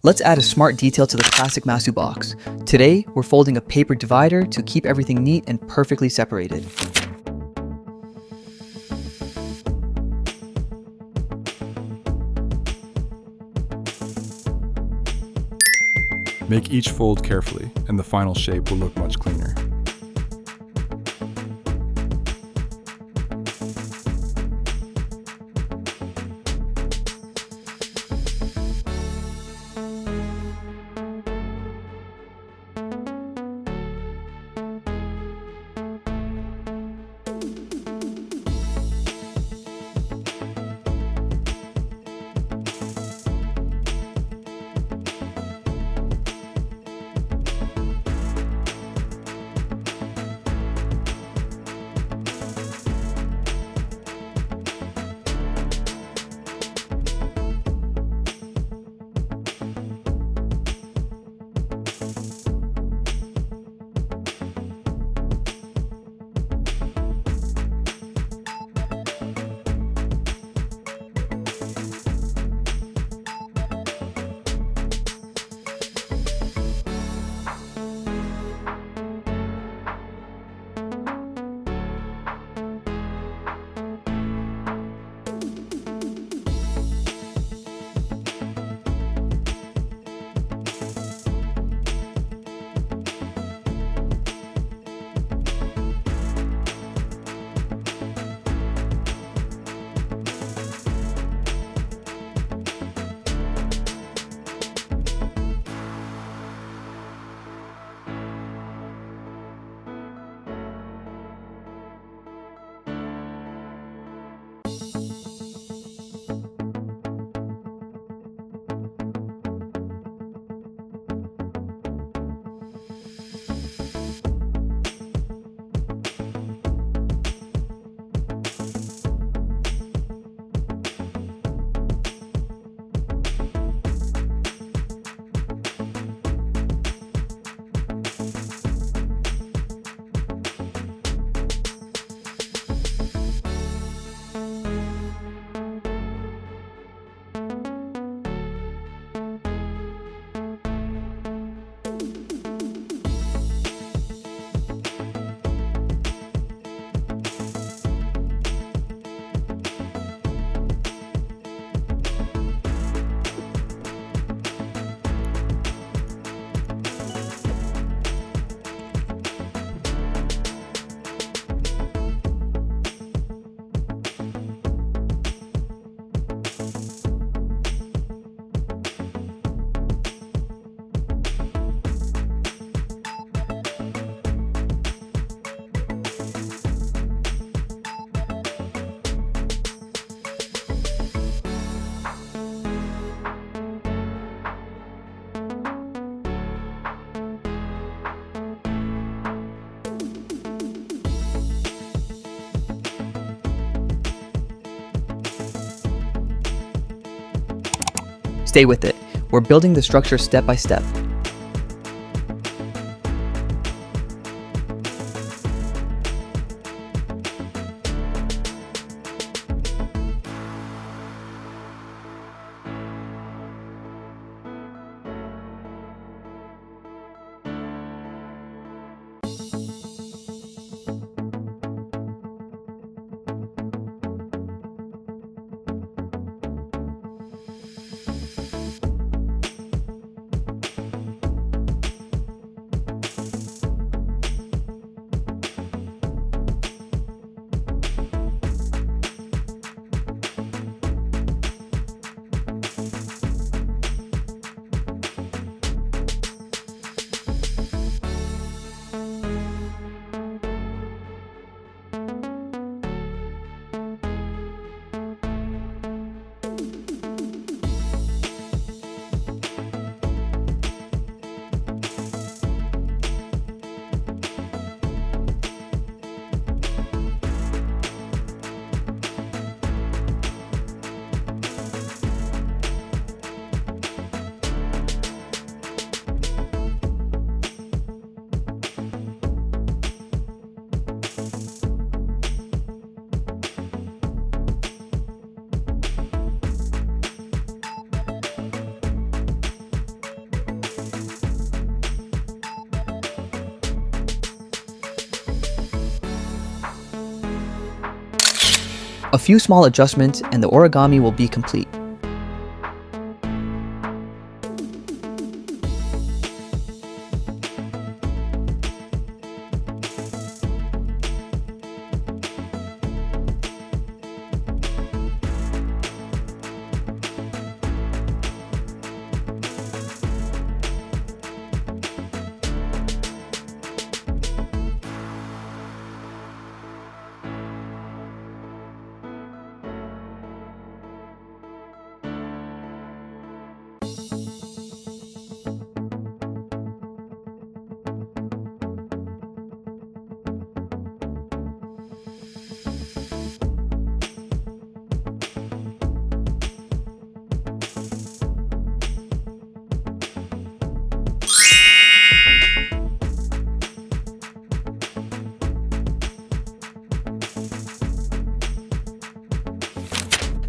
Let's add a smart detail to the classic Masu box. Today, we're folding a paper divider to keep everything neat and perfectly separated. Make each fold carefully, and the final shape will look much cleaner. Stay with it. We're building the structure step by step. A few small adjustments and the origami will be complete.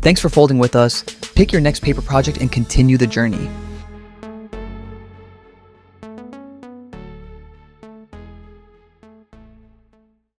Thanks for folding with us. Pick your next paper project and continue the journey.